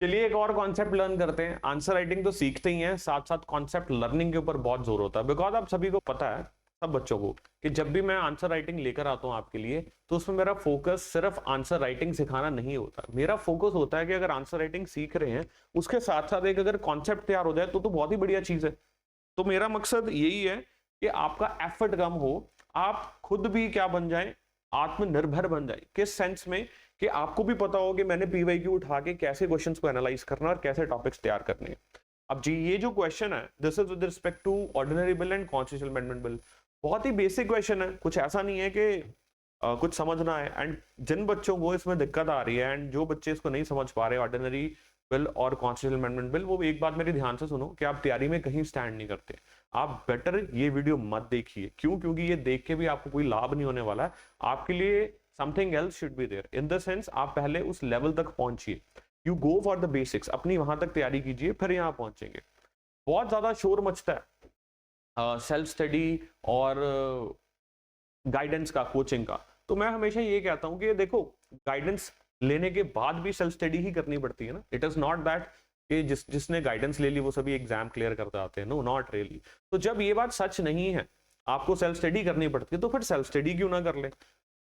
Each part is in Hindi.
चलिए एक और कॉन्सेप्ट लर्न करते हैं। आंसर राइटिंग तो सीखते ही हैं, साथ साथ कॉन्सेप्ट लर्निंग के ऊपर बहुत जोर होता है। बिकॉज आप सभी को पता है, सब बच्चों को, कि जब भी मैं आंसर राइटिंग लेकर आता हूं आपके लिए, तो उसमें मेरा फोकस सिर्फ आंसर राइटिंग सिखाना नहीं होता। मेरा फोकस होता है कि अगर आंसर राइटिंग सीख रहे हैं, उसके साथ साथ एक अगर कॉन्सेप्ट तैयार हो जाए तो बहुत ही बढ़िया चीज है। तो मेरा मकसद यही है कि आपका एफर्ट कम हो, आप खुद भी क्या बन जाए, आत्मनिर्भर बन जाए। किस सेंस में? कि आपको भी पता हो कि मैंने पीवाईक्यू उठा के कैसे क्वेश्चंस को एनालाइज करना और कैसे टॉपिक्स तैयार करने हैं। अब जी ये जो क्वेश्चन है, this is with respect to ordinary bill and constitutional amendment bill. बहुत ही बेसिक क्वेश्चन है, कुछ ऐसा नहीं है कि कुछ समझना है। एंड जिन बच्चों को इसमें दिक्कत आ रही है एंड जो बच्चे इसको नहीं समझ पा रहे ऑर्डिनरी बिल और कॉन्स्टिट्यूशनल अमेंडमेंट बिल, वो एक बात मेरी ध्यान से सुनो कि आप तैयारी में कहीं स्टैंड नहीं करते। आप बेटर ये वीडियो मत देखिए। क्यों? क्योंकि ये देख के भी आपको कोई लाभ नहीं होने वाला है। आपके लिए something else should be there, in the sense आप पहले उस लेवल तक पहुंचिए। You go for the basics, अपनी वहां तक तैयारी कीजिए, फिर यहाँ पहुंचेंगे। बहुत ज्यादा शोर मचता है सेल्फ स्टडी और गाइडेंस का, कोचिंग का। तो मैं हमेशा ये कहता हूं कि देखो, गाइडेंस लेने के बाद भी सेल्फ स्टडी ही करनी पड़ती है ना। इट इज नॉट दैट कि जिसने गाइडेंस ले ली वो सभी एग्जाम क्लियर करते आते हैं। No, not really. तो जब ये बात सच नहीं है, आपको सेल्फ स्टडी करनी पड़ती है, तो फिर सेल्फ स्टडी क्यों ना कर ले।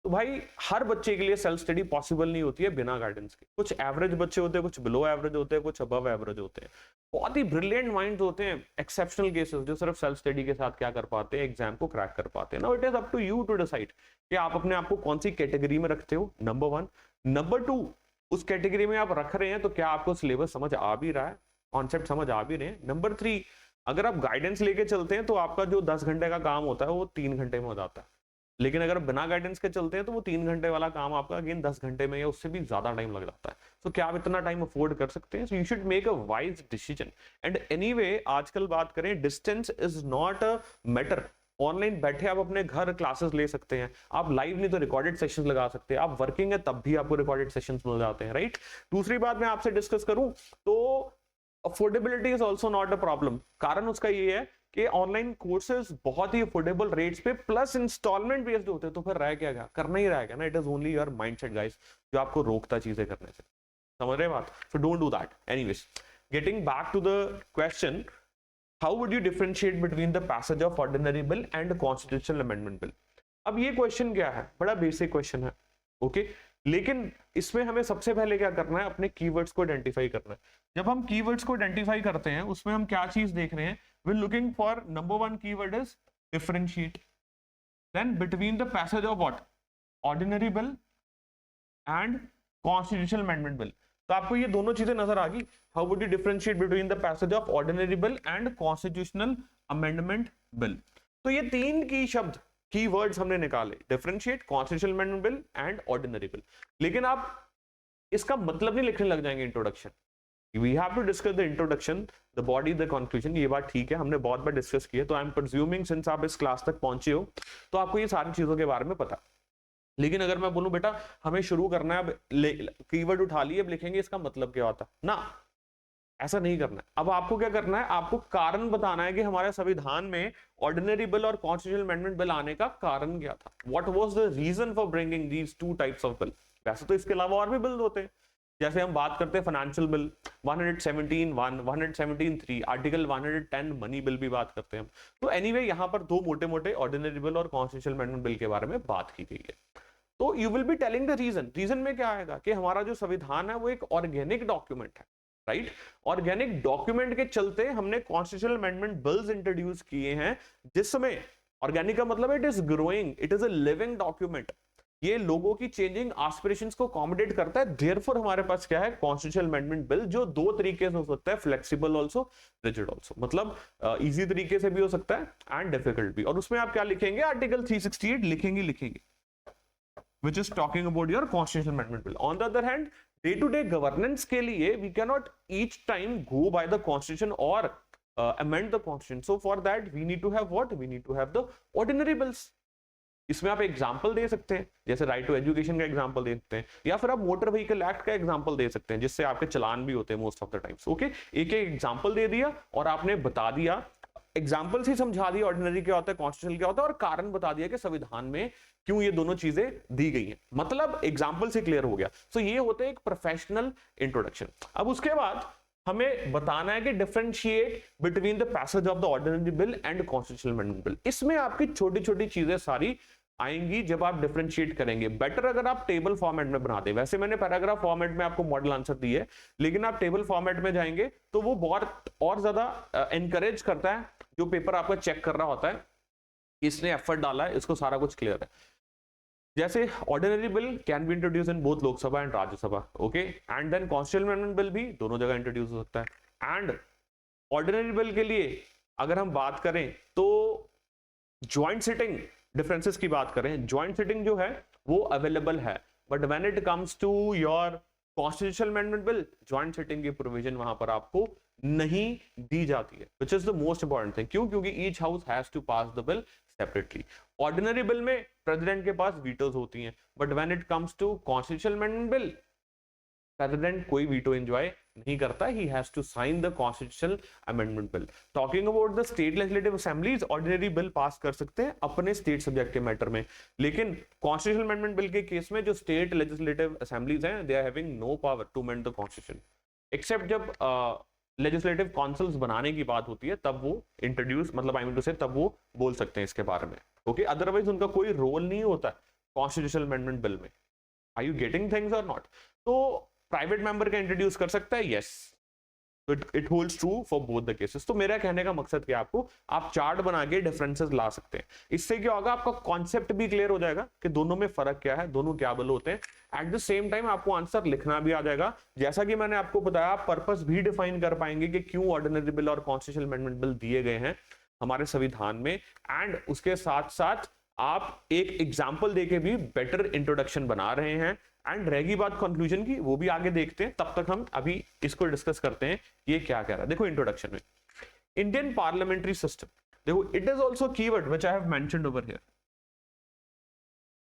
तो भाई हर बच्चे के लिए सेल्फ स्टडी पॉसिबल नहीं होती है बिना गाइडेंस के। कुछ एवरेज बच्चे होते हैं, कुछ बिलो एवरेज होते हैं, कुछ अबव एवरेज होते हैं। बहुत ही ब्रिलियंट माइंड्स होते हैं, एक्सेप्शनल केसेस, जो सिर्फ सेल्फ स्टडी के साथ क्या कर पाते हैं, एग्जाम को क्रैक कर पाते हैं। Now it is up to you to decide कि आप अपने आप को कौन सी कैटेगरी में रखते हो, नंबर वन। नंबर टू, उस कैटेगरी में आप रख रहे हैं तो क्या आपको सिलेबस समझ आ भी रहा है, कॉन्सेप्ट समझ आ भी रहे हैं। नंबर थ्री, अगर आप गाइडेंस लेके चलते हैं तो आपका जो 10 घंटे का काम होता है वो 3 घंटे में हो जाता है। लेकिन अगर बिना गाइडेंस के चलते हैं तो वो 3 घंटे वाला काम आपका अगेन 10 घंटे में या उससे भी ज्यादा टाइम लग जाता है। तो क्या आप इतना टाइम अफोर्ड कर सकते हैं? So you should make a wise decision. And anyway, आजकल बात करें, distance is not a matter. Online बैठे आप अपने घर क्लासेस ले सकते हैं, आप लाइव नहीं तो रिकॉर्डेड सेशंस लगा सकते हैं। आप वर्किंग है तब भी आपको रिकॉर्डेड सेशंस मिल जाते हैं, राइट। दूसरी बात मैं आपसे डिस्कस करूं तो affordability is also not a problem. कारण उसका ये है कि ऑनलाइन कोर्सेज बहुत ही अफोर्डेबल रेट्स पे प्लस इंस्टॉलमेंट बेस्ड होते हैं। तो फिर रह क्या गया, करना ही रहेगा ना। It is only your mindset guys जो आपको रोकता चीजें करने से। समझ रहे बात? So don't do that. Anyways, getting back to the question, how would you differentiate between the passage of ordinary bill and constitutional amendment bill? अब ये क्वेश्चन क्या है, बड़ा बेसिक क्वेश्चन है, ओके। लेकिन इसमें हमें सबसे पहले क्या करना है, अपने कीवर्ड्स को आइडेंटिफाई करना है। जब हम कीवर्ड्स को आइडेंटिफाई करते हैं, उसमें हम क्या चीज देख रहे हैं, we are looking for, number one keyword is differentiate, then between the passage of what, ordinary bill and constitutional amendment bill. तो आपको ये दोनों चीजें नजर आ गई। How would you differentiate between the passage of ordinary bill and constitutional amendment bill? तो ये तीन की शब्द, कीवर्ड्स हमने निकाले, differentiate, constitutional amendment bill and ordinary bill. लेकिन आप इसका मतलब नहीं लिखने लग जाएंगे introduction. We have to discuss the introduction, the body, the conclusion. ये बात ठीक है, हमने बहुत बार डिस्कस की है। तो आई एम प्रिज्यूमिंग सिंस आप इस क्लास तक पहुंचे हो तो आपको ये सारी चीजों के बारे में पता। लेकिन अगर मैं बोलूं बेटा हमें शुरू करना है, अब कीवर्ड उठा लिए, अब लिखेंगे इसका मतलब क्या होता ना, ऐसा नहीं करना है। अब आपको क्या करना है, आपको कारण बताना है कि हमारे संविधान में ऑर्डिनरी बिल और कॉन्स्टिट्यूशनल अमेंडमेंट बिल आने का कारण क्या था। What was the reason for bringing these two types of bill. वैसे तो इसके अलावा और भी बिल होते हैं, जैसे हम बात करते हैं financial bill 117(1), 117(3), article 110 money bill भी बात करते हैं हम। तो एनीवे यहाँ पर दो मोटे मोटे ऑर्डिनरी बिल और कॉन्स्टिट्यूशनल अमेंडमेंट बिल के बारे में बात की गई है। तो you will be telling the reason. Reason में क्या आएगा कि हमारा जो संविधान है वो एक ऑर्गेनिक डॉक्यूमेंट है, राइट। ऑर्गेनिक डॉक्यूमेंट के चलते हमने कॉन्स्टिट्यूशनल अमेंडमेंट बिल्स इंट्रोड्यूस किए हैं, जिसमें ऑर्गेनिक का मतलब it is growing, it is a living document. ये लोगों की चेंजिंग एस्पिरेशंस को अकोमोडेट करता है। देयरफॉर हमारे पास क्या है, कॉन्स्टिट्यूशनल अमेंडमेंट बिल, जो दो तरीके से हो सकता है, फ्लेक्सिबल आल्सो, रिजिड आल्सो। मतलब इजी तरीके से भी हो सकता है एंड डिफिकल्ट भी। और उसमें आप क्या लिखेंगे, आर्टिकल 368 लिखेंगे which is talking about your constitutional amendment bill. On the other hand, day to day governance के लिए we cannot each time go by the constitution or amend the constitution. So for that we need to have what? We need to have the ordinary bills. इसमें आप एग्जाम्पल दे सकते हैं, जैसे राइट टू एजुकेशन का एग्जाम्पल दे सकते हैं, या फिर आप मोटर व्हीकल एक्ट का एग्जाम्पल दे सकते हैं, जिससे आपके चलान भी होते हैं most of the times. Okay, एक एक एग्जाम्पल दे दिया और आपने बता दिया एग्जाम्पल से समझा दिया ऑर्डिनरी क्या होता है, कॉन्स्टिट्यूशनल क्या होता है, और कारण बता दिया कि संविधान में क्यों ये दोनों चीजें दी गई हैं, मतलब एग्जाम्पल से क्लियर हो गया। सो ये होता है एक प्रोफेशनल इंट्रोडक्शन। अब उसके बाद हमें बताना है कि differentiate between the passage of the ordinary bill and constitutional amendment bill. इसमें आपकी छोटी छोटी चीजें सारी आएंगी जब आप डिफरेंशिएट करेंगे। बेटर अगर आप टेबल फॉर्मेट में बना दे, वैसे मैंने पैराग्राफ फॉर्मेट में आपको मॉडल आंसर दी है, लेकिन आप टेबल फॉर्मेट में जाएंगे तो वो बहुत और ज्यादा एनकरेज करता है जो पेपर आपका चेक कर रहा होता है, इसने एफर्ट डाला है, इसको सारा कुछ क्लियर है। जैसे ordinary bill can be introduce in both Lok Sabha and Rajya Sabha, okay, and then constitutional amendment bill भी दोनों जगह इंट्रोड्यूस हो सकता है। एंड ऑर्डिनरी बिल के लिए अगर हम बात करें तो ज्वाइंट सिटिंग डिफरेंसेस की बात करें, ज्वाइंट सिटिंग जो है वो अवेलेबल है, but when it comes to your constitutional amendment bill, joint sitting की प्रोविजन वहां पर आपको नहीं दी जाती है, which is the most important thing. क्यों? क्योंकि each house has to pass the bill separately. Ordinary bill में प्रेसिडेंट के पास वीटोज होती हैं, but when it comes to constitutional amendment bill, president कोई वीटो एंजॉय नहीं करता, he has to sign the constitutional amendment bill. Talking about the state legislative assemblies, ordinary bill pass कर सकते हैं अपने स्टेट सब्जेक्ट के मैटर में, लेकिन कॉन्स्टिट्यूशनल अमेंडमेंट बिल के केस में जो स्टेट लेजिस्लेटिव असेंबलीज हैं, they are having no power to amend the constitution, except जब लेजिस्लेटिव काउंसिल्स बनाने की बात होती है तब वो इंट्रोड्यूस, मतलब आई मीन टू से तब वो बोल सकते हैं इसके बारे में, ओके, अदरवाइज उनका कोई रोल नहीं होता कॉन्स्टिट्यूशनल अमेंडमेंट बिल में। आर यू गेटिंग थिंग्स और नॉट? तो प्राइवेट मेंबर का इंट्रोड्यूस कर सकता है, yes, it holds true for both the cases. तो मेरा कहने का मकसद क्या, आपको आप चार्ट बना के डिफरेंसेस ला सकते हैं, इससे क्या होगा, आपका कॉन्सेप्ट भी क्लियर हो जाएगा कि दोनों में फर्क क्या है, दोनों क्या बिल होते हैं। एट द सेम टाइम आपको आंसर लिखना भी आ जाएगा, जैसा कि मैंने आपको बताया, आप पर्पस भी डिफाइन कर पाएंगे कि क्यों ऑर्डिनरी बिल और कॉन्स्टिट्यूशनल अमेंडमेंट बिल दिए गए हैं हमारे संविधान में, एंड उसके साथ साथ आप एक एग्जाम्पल देके भी बेटर इंट्रोडक्शन बना रहे हैं। एंड रहेगी बात कंक्लूजन की, वो भी आगे देखते हैं, तब तक हम अभी इसको डिस्कस करते हैं ये क्या कह रहा है। देखो इंट्रोडक्शन में इंडियन पार्लियामेंट्री सिस्टम, देखो it is also keyword which I have mentioned over here.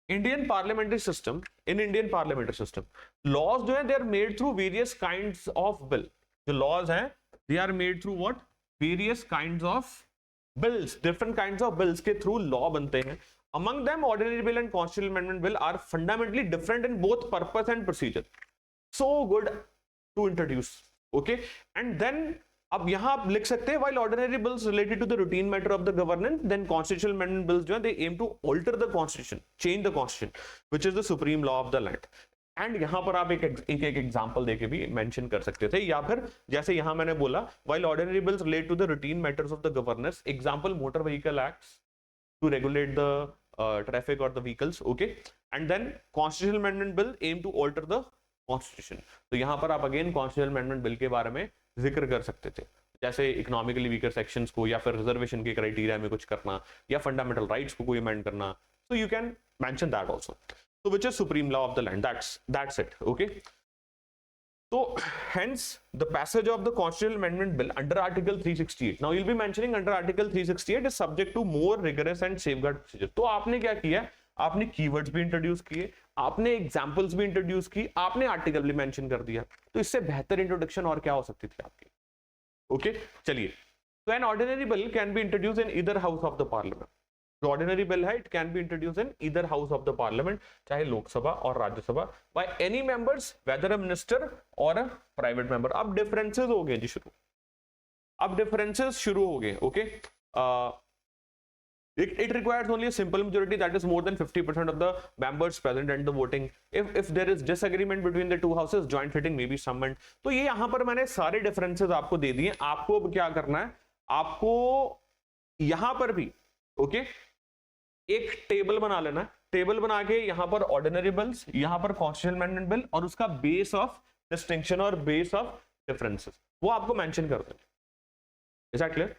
Indian parliamentary system, in Indian parliamentary system laws जो है they are made through various kinds of bill, जो लॉज हैं they are made through what, various kinds of bills, different kinds of bills के थ्रू लॉ बनते हैं। Among them, ordinary bill and constitutional amendment bill are fundamentally different in both purpose and procedure. So good to introduce, okay? And then अब यहाँ आप लिख सकते हैं while ordinary bills related to the routine matter of the governance, then constitutional amendment bills जो है they aim to alter the constitution, change the constitution, which is the supreme law of the land. And यहां पर आप एक एग्जांपल देके भी मेंशन कर सकते थे, या फिर जैसे यहां मैंने बोला while ordinary bills relate to the routine matters of the governance, example motor vehicle acts to regulate the traffic or the vehicles, okay, and then constitutional amendment bill aim to alter the constitution। तो यहाँ पर आप अगेन constitutional amendment bill के बारे में जिक्र कर सकते थे, जैसे इकोनॉमिकली वीकर सेक्शंस को, या फिर रिजर्वेशन के क्राइटेरिया में कुछ करना, या फंडामेंटल राइट्स को कोई अमेंड करना, so you can mention that also, so which is supreme law of the land, that's it, okay। So hence the passage of the constitutional amendment bill under article 368, now you'll be mentioning under article 368 is subject to more rigorous and safeguard procedure। तो आपने क्या किया, आपने कीवर्ड्स भी इंट्रोड्यूस किए, आपने एग्जांपल्स भी इंट्रोड्यूस की, आपने आर्टिकल भी मेंशन कर दिया, तो इससे बेहतर इंट्रोडक्शन और क्या हो सकती थी आपकी, ओके। चलिए, तो an ordinary bill can be introduce in either house of the parliament, जो ऑर्डिनरी बिल है it can be introduce in either house of the parliament, चाहे लोकसभा और Rajya Sabha, by any members weather a minister और अ प्राइवेट मेंबर। अब डिफरेंसेस हो गए जी शुरू, अब डिफरेंसेस शुरू हो गए, okay. It requires only a simple majority, that is more than 50% of the members present at the voting. If there is disagreement between the two houses, joint sitting may be summoned। तो ये यहाँ पर मैंने सारे डिफरेंसेस आपको दे दिए, आपको क्या करना है, आपको यहाँ पर भी ओके एक टेबल बना लेना, टेबल बना के यहाँ पर ऑर्डिनरी बिल्स, यहाँ पर कॉन्स्टिट्यूशनल अमेंडमेंट बिल, और उसका बेस ऑफ डिस्टिंक्शन और बेस ऑफ डिफरेंसेस वो आपको मेंशन कर देना। Is that clear?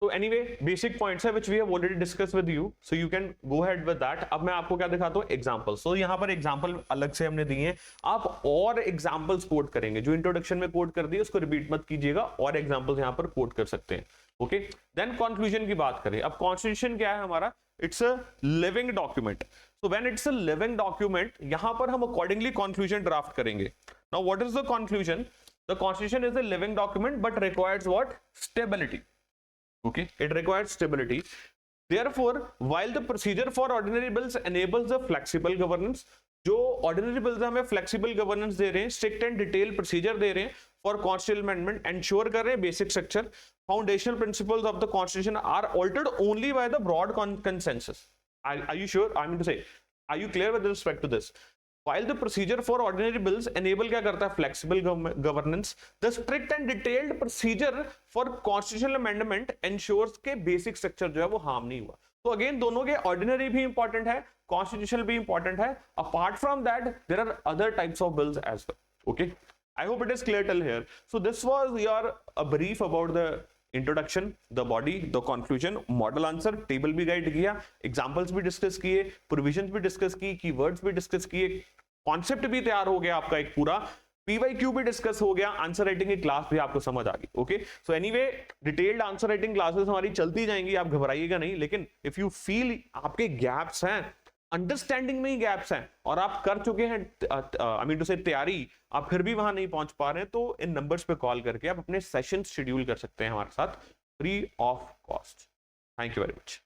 तो एनीवे बेसिक पॉइंट्स है which we have already discussed with you, so you can go ahead with that। अब मैं आपको क्या दिखाता हूँ, एग्जांपल। सो यहाँ पर एग्जांपल अलग से हमने दिए हैं, आप और एग्जांपल्स कोट करेंगे, जो इंट्रोडक्शन में कोट कर दिए उसको रिपीट मत कीजिएगा, और एग्जांपल्स यहाँ पर कोट कर सकते हैं, ओके। देन कंक्लूजन की बात करें, अब कॉन्स्टिट्यूशन क्या है हमारा, it's a living document. So when it's a living document, यहाँ पर हम अकॉर्डिंगली कंक्लूजन ड्राफ्ट करेंगे। Now what is the conclusion, the constitution is a living document but requires what? Stability. Okay, it requires stability. Therefore, while the procedure for ordinary bills enables the flexible governance, जो ordinary bills हमें flexible governance दे रहे हैं, strict and detailed procedure दे रहे हैं for constitutional amendment, ensure कर रहे हैं basic structure, foundational principles of the constitution are altered only by the broad consensus. Are you sure? I mean to say, are you clear with respect to this? While the procedure for ordinary bills enable क्या करता है? Flexible governance. The strict and detailed procedure for constitutional amendment ensures के basic structure जो है वो harm नहीं हुआ. तो अगेन दोनों के ordinary भी important है, constitutional भी important है. Apart from that, there are other types of bills as well. Okay, I hope it is clear till here. So this was your a brief about the introduction, the body, the conclusion, model answer, table भी गाइड किया, एग्जांपल्स भी डिस्कस किए, प्रोविजंस भी डिस्कस की, कीवर्ड्स भी डिस्कस किए, कॉन्सेप्ट भी तैयार हो गया आपका एक पूरा, पीवाईक्यू भी डिस्कस हो गया, आंसर राइटिंग की क्लास भी आपको समझ आ गई. Okay, so anyway detailed answer writing classes हमारी चलती जाएंगी, आप घबराइएगा नहीं. लेकिन इफ यू फील आपके गैप्स हैं, अंडरस्टैंडिंग में ही गैप्स हैं और आप कर चुके हैं आई मीन टू से तैयारी, आप फिर भी वहां नहीं पहुंच पा रहे हैं, तो इन नंबर्स पे कॉल करके आप अपने सेशन शेड्यूल कर सकते हैं हमारे साथ free of cost. Thank you very much.